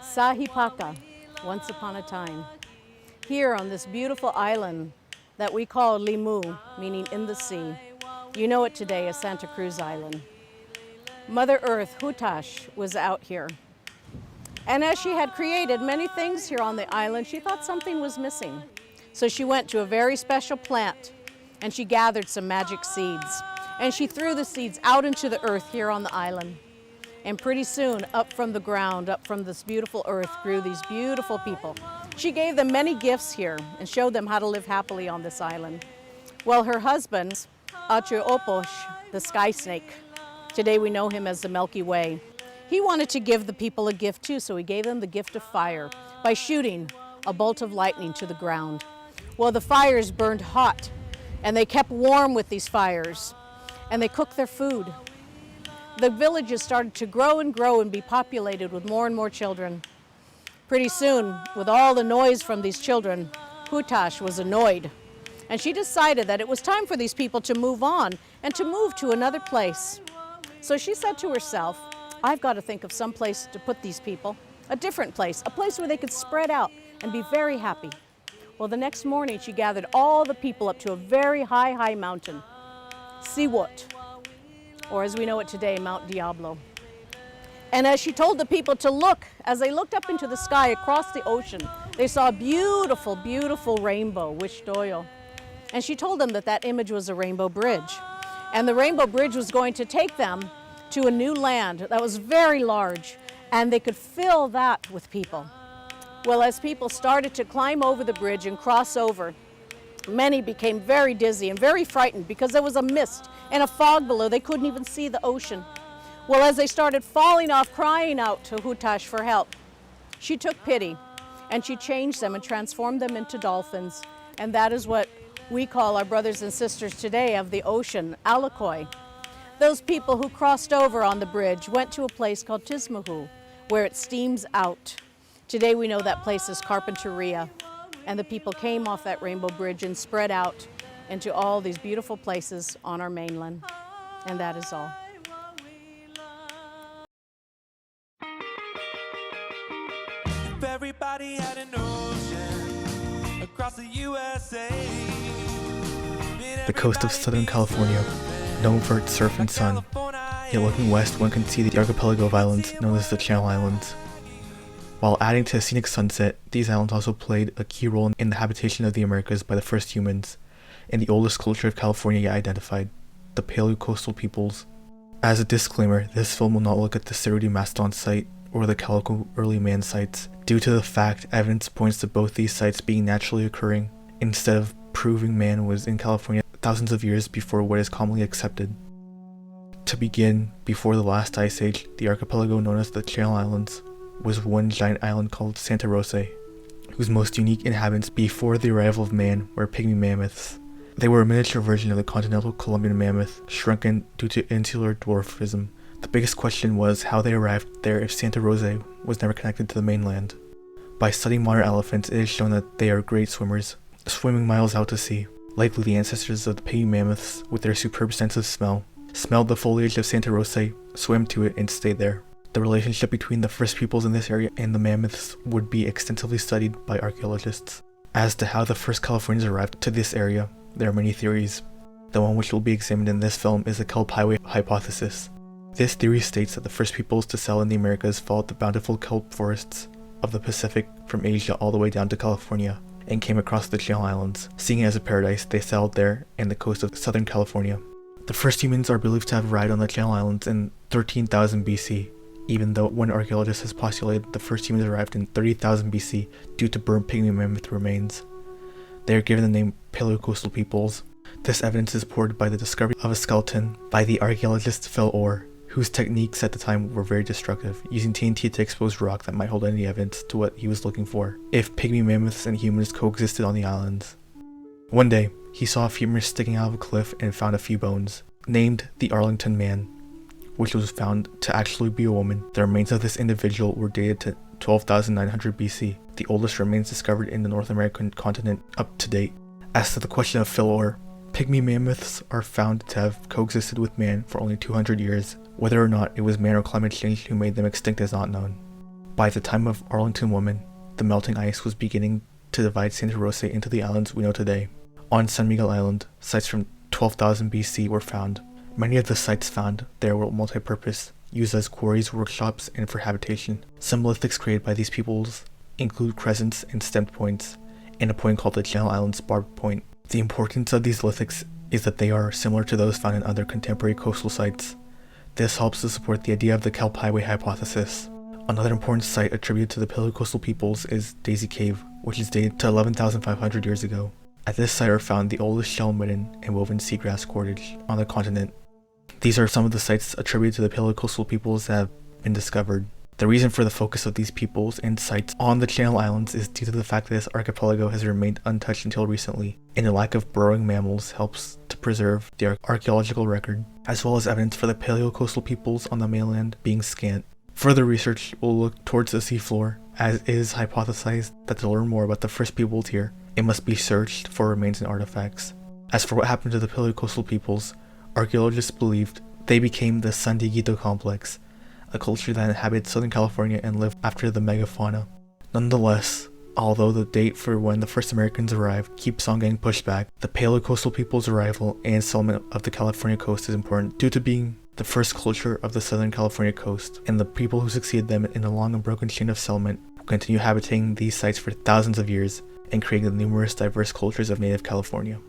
Sahipaka, once upon a time. Here on this beautiful island that we call Limu, meaning in the sea. You know it today as Santa Cruz Island. Mother Earth, Hutash, was out here. And as she had created many things here on the island, she thought something was missing. So she went to a very special plant and she gathered some magic seeds. And she threw the seeds out into the earth here on the island. And pretty soon, up from the ground, up from this beautiful earth, grew these beautiful people. She gave them many gifts here and showed them how to live happily on this island. Well, her husband, Achuoposh, the sky snake, today we know him as the Milky Way, he wanted to give the people a gift too, so he gave them the gift of fire by shooting a bolt of lightning to the ground. Well, the fires burned hot, and they kept warm with these fires, and they cooked their food. The villages started to grow and be populated with more and more children. Pretty soon, with all the noise from these children, Hutash was annoyed. And she decided that it was time for these people to move on and to move to another place. So she said to herself, I've got to think of some place to put these people, a different place, a place where they could spread out and be very happy. Well, the next morning, she gathered all the people up to a very high mountain, Siwot, or as we know it today, Mount Diablo. And as she told the people to look, as they looked up into the sky across the ocean, they saw a beautiful, beautiful rainbow, Wishdoyo. And she told them that that image was a rainbow bridge. And the rainbow bridge was going to take them to a new land that was very large, and they could fill that with people. Well, as people started to climb over the bridge and cross over, many became very dizzy and very frightened because there was a mist and a fog below. They couldn't even see the ocean. Well, as they started falling off, crying out to Hutash for help, she took pity and she changed them and transformed them into dolphins. And that is what we call our brothers and sisters today of the ocean, Alakoi. Those people who crossed over on the bridge went to a place called Tismahu, where it steams out. Today we know that place is Carpinteria. And the people came off that rainbow bridge and spread out into all these beautiful places on our mainland. And that is all. If everybody had an ocean across the USA. The coast of Southern California, known for its surf and sun, yet looking west one can see the archipelago of islands known as the Channel Islands. While adding to a scenic sunset, these islands also played a key role in the habitation of the Americas by the first humans, and the oldest culture of California yet identified, the Paleocoastal peoples. As a disclaimer, this film will not look at the Cerruti Mastodon site or the Calico early man sites, due to the fact evidence points to both these sites being naturally occurring, instead of proving man was in California thousands of years before what is commonly accepted. To begin, before the last ice age, the archipelago known as the Channel Islands was one giant island called Santa Rosa, whose most unique inhabitants before the arrival of man were pygmy mammoths. They were a miniature version of the continental Columbian mammoth, shrunken due to insular dwarfism. The biggest question was how they arrived there if Santa Rosa was never connected to the mainland. By studying modern elephants, it is shown that they are great swimmers, swimming miles out to sea. Likely the ancestors of the pygmy mammoths, with their superb sense of smell, smelled the foliage of Santa Rosa, swam to it, and stayed there. The relationship between the first peoples in this area and the mammoths would be extensively studied by archaeologists. As to how the first Californians arrived to this area, there are many theories. The one which will be examined in this film is the kelp highway hypothesis. This theory states that the first peoples to settle in the Americas followed the bountiful kelp forests of the Pacific from Asia all the way down to California, and came across the Channel Islands. Seeing it as a paradise, they settled there and the coast of Southern California. The first humans are believed to have arrived on the Channel Islands in 13,000 BC. Even though one archaeologist has postulated the first humans arrived in 30,000 BC due to burnt pygmy mammoth remains. They are given the name Paleocoastal peoples. This evidence is supported by the discovery of a skeleton by the archaeologist Phil Orr, whose techniques at the time were very destructive, using TNT to expose rock that might hold any evidence to what he was looking for, if pygmy mammoths and humans coexisted on the islands. One day, he saw a femur sticking out of a cliff and found a few bones, named the Arlington Man, which was found to actually be a woman. The remains of this individual were dated to 12,900 BC, the oldest remains discovered in the North American continent up to date. As to the question of Phil Orr, pygmy mammoths are found to have coexisted with man for only 200 years. Whether or not it was man or climate change who made them extinct is not known. By the time of Arlington Woman, the melting ice was beginning to divide Santa Rosa into the islands we know today. On San Miguel Island, sites from 12,000 BC were found. Many of the sites found there were multi-purpose, used as quarries, workshops, and for habitation. Some lithics created by these peoples include crescents and stemmed points, and a point called the Channel Islands Barbed Point. The importance of these lithics is that they are similar to those found in other contemporary coastal sites. This helps to support the idea of the Kelp Highway hypothesis. Another important site attributed to the Paleocoastal peoples is Daisy Cave, which is dated to 11,500 years ago. At this site are found the oldest shell-midden and woven seagrass cordage on the continent. These are some of the sites attributed to the Paleocoastal peoples that have been discovered. The reason for the focus of these peoples and sites on the Channel Islands is due to the fact that this archipelago has remained untouched until recently, and the lack of burrowing mammals helps to preserve the archaeological record, as well as evidence for the Paleocoastal peoples on the mainland being scant. Further research will look towards the seafloor, as it is hypothesized that to learn more about the first peoples here, it must be searched for remains and artifacts. As for what happened to the Paleocoastal peoples, archaeologists believed they became the San Dieguito complex, a culture that inhabited Southern California and lived after the megafauna. Nonetheless, although the date for when the first Americans arrived keeps on getting pushed back, the Paleocoastal people's arrival and settlement of the California coast is important due to being the first culture of the Southern California coast, and the people who succeeded them in a long and broken chain of settlement will continue habitating these sites for thousands of years and creating the numerous diverse cultures of native California.